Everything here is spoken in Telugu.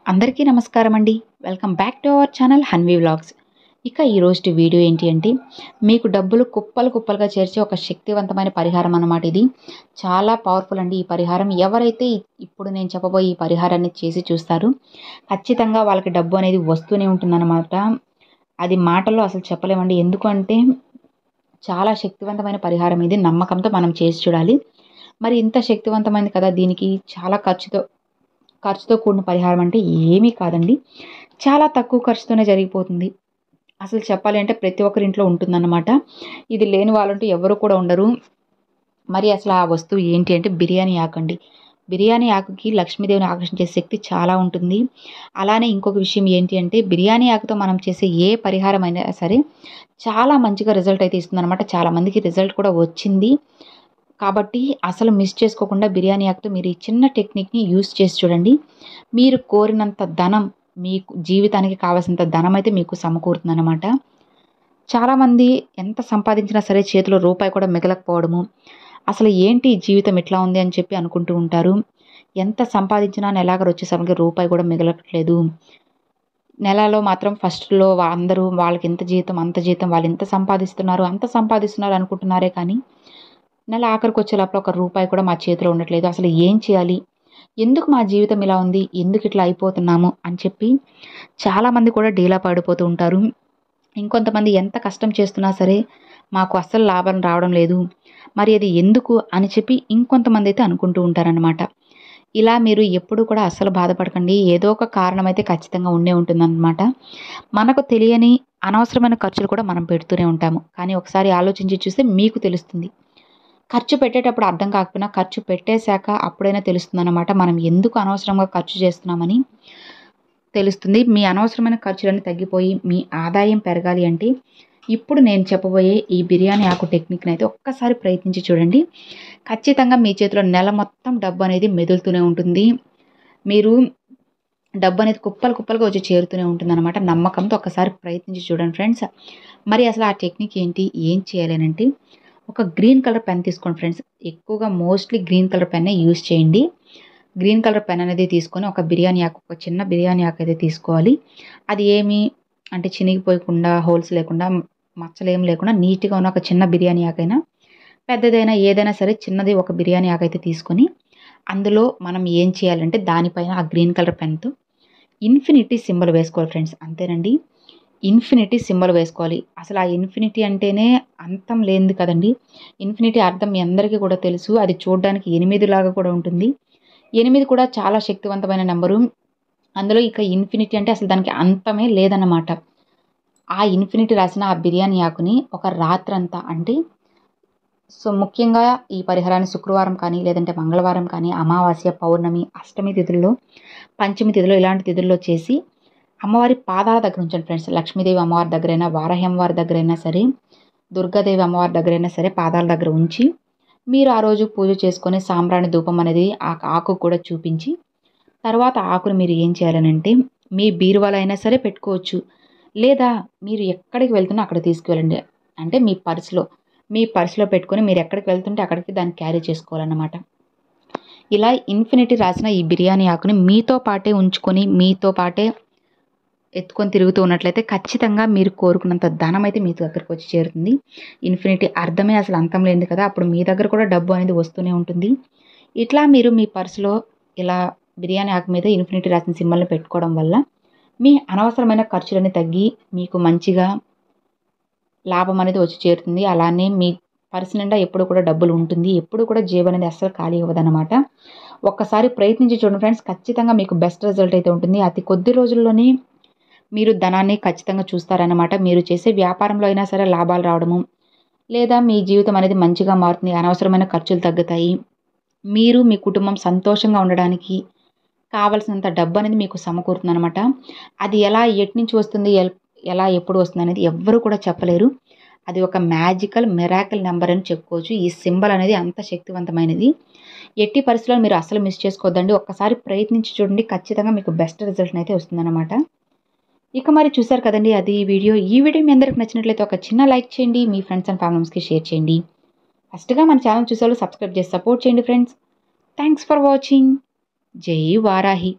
అందరికీ నమస్కారం అండి. Welcome back to our channel Hanvi vlogs. ఇక ఈరోజు వీడియో ఏంటి అంటే, మీకు డబ్బులు కుప్పలు కుప్పలుగా చేర్చే ఒక శక్తివంతమైన పరిహారం అన్నమాట ఇది. చాలా పవర్ఫుల్ అండి ఈ పరిహారం. ఎవరైతే ఇప్పుడు నేను చెప్పబోయే ఈ పరిహారాన్ని చేసి చూస్తారో ఖచ్చితంగా వాళ్ళకి డబ్బు అనేది వస్తూనే ఉంటుందన్నమాట. అది మాటల్లో అసలు చెప్పలేమండి. ఎందుకంటే చాలా శక్తివంతమైన పరిహారం ఇది. నమ్మకంతో మనం చేసి చూడాలి. మరి ఇంత శక్తివంతమైనది కదా, దీనికి చాలా ఖర్చుతో కూడిన పరిహారం అంటే ఏమీ కాదండి. చాలా తక్కువ ఖర్చుతోనే జరిగిపోతుంది. అసలు చెప్పాలి అంటే ప్రతి ఒక్కరి ఇంట్లో ఉంటుందన్నమాట. ఇది లేని వాళ్ళంటూ ఎవరు కూడా ఉండరు. మరి అసలు ఆ వస్తువు ఏంటి అంటే బిర్యానీ ఆకు అండి. బిర్యానీ ఆకుకి లక్ష్మీదేవిని ఆకర్షించే శక్తి చాలా ఉంటుంది. అలానే ఇంకొక విషయం ఏంటి అంటే, బిర్యానీ ఆకుతో మనం చేసే ఏ పరిహారం అయినా సరే చాలా మంచిగా రిజల్ట్ అయితే ఇస్తుందన్నమాట. చాలామందికి రిజల్ట్ కూడా వచ్చింది. కాబట్టి అసలు మిస్ చేసుకోకుండా బిర్యానీ ఆకుతో మీరు ఈ చిన్న టెక్నిక్‌ని యూజ్ చేసి చూడండి. మీరు కోరినంత ధనం, మీకు జీవితానికి కావాల్సినంత ధనం అయితే మీకు సమకూరుతుందన్నమాట. చాలామంది ఎంత సంపాదించినా సరే చేతిలో రూపాయి కూడా మిగలకపోవడము, అసలు ఏంటి జీవితం ఇట్లా ఉంది అని చెప్పి అనుకుంటూ ఉంటారు. ఎంత సంపాదించినా నెలాఖరు వచ్చేసరికి రూపాయి కూడా మిగలట్లేదు. నెలలో మాత్రం ఫస్ట్‌లో అందరూ వాళ్ళకి ఇంత జీతం, అంత జీతం, వాళ్ళు ఇంత సంపాదిస్తున్నారు, అంత సంపాదిస్తున్నారు అనుకుంటున్నారే కానీ నెల ఆఖరికొచ్చే లోపల ఒక రూపాయి కూడా మా చేతిలో ఉండట్లేదు. అసలు ఏం చేయాలి? ఎందుకు మా జీవితం ఇలా ఉంది? ఎందుకు ఇట్లా అయిపోతున్నాము? అని చెప్పి చాలామంది కూడా డీలా పడిపోతూ ఉంటారు. ఇంకొంతమంది ఎంత కష్టం చేస్తున్నా సరే మాకు అస్సలు లాభం రావడం లేదు. మరి అది ఎందుకు అని చెప్పి ఇంకొంతమంది అయితే అనుకుంటూ ఉంటారనమాట. ఇలా మీరు ఎప్పుడు కూడా అస్సలు బాధపడకండి. ఏదో ఒక కారణం అయితే ఖచ్చితంగా ఉండే ఉంటుందన్నమాట. మనకు తెలియని అనవసరమైన ఖర్చులు కూడా మనం పెడుతూనే ఉంటాము. కానీ ఒకసారి ఆలోచించి చూస్తే మీకు తెలుస్తుంది. ఖర్చు పెట్టేటప్పుడు అర్థం కాకపోయినా ఖర్చు పెట్టేశాక అప్పుడైనా తెలుస్తుందన్నమాట. మనం ఎందుకు అనవసరంగా ఖర్చు చేస్తున్నామని తెలుస్తుంది. మీ అనవసరమైన ఖర్చులన్నీ తగ్గిపోయి మీ ఆదాయం పెరగాలి అంటే ఇప్పుడు నేను చెప్పబోయే ఈ బిర్యానీ ఆకు టెక్నిక్‌ని అయితే ఒక్కసారి ప్రయత్నించి చూడండి. ఖచ్చితంగా మీ చేతిలో నెల మొత్తం డబ్బు అనేది మెదులుతూనే ఉంటుంది. మీరు డబ్బు అనేది కుప్పలు కుప్పలుగా వచ్చి చేరుతూనే ఉంటుందన్నమాట. నమ్మకంతో ఒక్కసారి ప్రయత్నించి చూడండి ఫ్రెండ్స్. మరి అసలు ఆ టెక్నిక్ ఏంటి? ఏం చేయాలి అనంటే, ఒక గ్రీన్ కలర్ పెన్ తీసుకోండి ఫ్రెండ్స్. ఎక్కువగా మోస్ట్‌లీ గ్రీన్ కలర్ పెన్నే యూజ్ చేయండి. గ్రీన్ కలర్ పెన్ అనేది తీసుకొని ఒక బిర్యానీ ఆకు, ఒక చిన్న బిర్యానీ ఆకు అయితే తీసుకోవాలి. అది ఏమి అంటే చినిగిపోయకుండా, హోల్స్ లేకుండా, మచ్చలేం లేకుండా నీట్‌గా ఉన్న ఒక చిన్న బిర్యానీ ఆకైనా, పెద్దదైనా ఏదైనా సరే చిన్నది ఒక బిర్యానీ ఆకైతే తీసుకొని, అందులో మనం ఏం చేయాలంటే దానిపైన ఆ గ్రీన్ కలర్ పెన్‌తో ఇన్ఫినిటీ సింబల్ వేసుకోవాలి ఫ్రెండ్స్. అంతేనండి. ఇన్ఫినిటీ సింబల్ వేసుకోవాలి. అసలు ఆ ఇన్ఫినిటీ అంటేనే అంతం లేనిది కదండీ! ఇన్ఫినిటీ అర్థం మీ అందరికీ కూడా తెలుసు. అది చూడ్డానికి 8 లాగా కూడా ఉంటుంది. 8 కూడా చాలా శక్తివంతమైన నంబరు. అందులో ఇక ఇన్ఫినిటీ అంటే అసలు దానికి అంతమే లేదన్నమాట. ఆ ఇన్ఫినిటీ రాసిన ఆ బిర్యానీ ఆకుని ఒక రాత్రంతా అంటే ముఖ్యంగా ఈ పరిహారాన్ని శుక్రవారం కానీ, లేదంటే మంగళవారం కానీ, అమావాస్య, పౌర్ణమి, అష్టమి తిథుల్లో, పంచమి తిథిలో ఇలాంటి తిథుల్లో చేసి అమ్మవారి పాదాల దగ్గర ఉంచండి ఫ్రెండ్స్. లక్ష్మీదేవి అమ్మవారి దగ్గరైనా, వారాహి అమ్మవారి దగ్గరైనా సరే, దుర్గాదేవి అమ్మవారి దగ్గరైనా సరే పాదాల దగ్గర ఉంచి, మీరు ఆ రోజు పూజ చేసుకొని సాంబ్రాణి ధూపం అనేది ఆ ఆకు కూడా చూపించి, తర్వాత ఆకుని మీరు ఏం చేయాలనంటే మీ బీరువాలో అయినా సరే పెట్టుకోవచ్చు. లేదా మీరు ఎక్కడికి వెళ్తున్నా అక్కడ తీసుకువెళ్ళండి. అంటే మీ పర్స్‌లో పెట్టుకొని మీరు ఎక్కడికి వెళ్తుంటే అక్కడికి దాన్ని క్యారీ చేసుకోవాలన్నమాట. ఇలా ఇన్ఫినిటీ రాసిన ఈ బిర్యానీ ఆకుని మీతో పాటే ఉంచుకొని, మీతో పాటే ఎత్తుకొని తిరుగుతూ ఉన్నట్లయితే ఖచ్చితంగా మీరు కోరుకున్నంత ధనం అయితే మీ దగ్గరకు వచ్చి చేరుతుంది. ఇన్ఫినిటీ అర్థమే అసలు అంతం లేనిది కదా! అప్పుడు మీ దగ్గర కూడా డబ్బు అనేది వస్తూనే ఉంటుంది. ఇట్లా మీరు మీ పర్స్‌లో ఇలా బిర్యానీ ఆకు మీద ఇన్ఫినిటీ రాసిన సింబల్‌ని పెట్టుకోవడం వల్ల మీ అనవసరమైన ఖర్చులన్నీ తగ్గి మీకు మంచిగా లాభం అనేది వచ్చి చేరుతుంది. అలానే మీ పర్స్ నిండా ఎప్పుడు కూడా డబ్బులు ఉంటుంది. ఎప్పుడు కూడా జేబు అనేది అస్సలు ఖాళీ అవ్వదనమాట. ఒక్కసారి ప్రయత్నించి చూడండి ఫ్రెండ్స్. ఖచ్చితంగా మీకు బెస్ట్ రిజల్ట్ అయితే ఉంటుంది. అతి కొద్ది రోజుల్లోనే మీరు ధనాన్ని ఖచ్చితంగా చూస్తారనమాట. మీరు చేసే వ్యాపారంలో అయినా సరే లాభాలు రావడము, లేదా మీ జీవితం అనేది మంచిగా మారుతుంది. అనవసరమైన ఖర్చులు తగ్గుతాయి. మీరు మీ కుటుంబం సంతోషంగా ఉండడానికి కావాల్సినంత డబ్బు అనేది మీకు సమకూరుతుందనమాట. అది ఎలా ఎట్నుంచి వస్తుంది, ఎలా ఎప్పుడు వస్తుందనేది ఎవ్వరు కూడా చెప్పలేరు. అది ఒక మ్యాజికల్ మిరాకిల్ నంబర్ అని చెప్పుకోవచ్చు. ఈ సింబల్ అనేది అంత శక్తివంతమైనది. ఎట్టి పరిస్థితుల్లో మీరు అస్సలు మిస్ చేసుకోవద్దండి. ఒక్కసారి ప్రయత్నించి చూడండి. ఖచ్చితంగా మీకు బెస్ట్ రిజల్ట్ అయితే వస్తుందన్నమాట. ఇక మరి చూసారు కదండీ అది ఈ వీడియో. ఈ వీడియో మీ అందరికి నచ్చినట్లయితే ఒక చిన్న లైక్ చేయండి. మీ ఫ్రెండ్స్ అండ్ ఫ్యామిలీస్‌కి షేర్ చేయండి. ఫస్ట్‌గా మన ఛానల్ చూసేవాళ్ళు సబ్స్క్రైబ్ చేసి సపోర్ట్ చేయండి ఫ్రెండ్స్. Thanks for watching. జై వారాహి.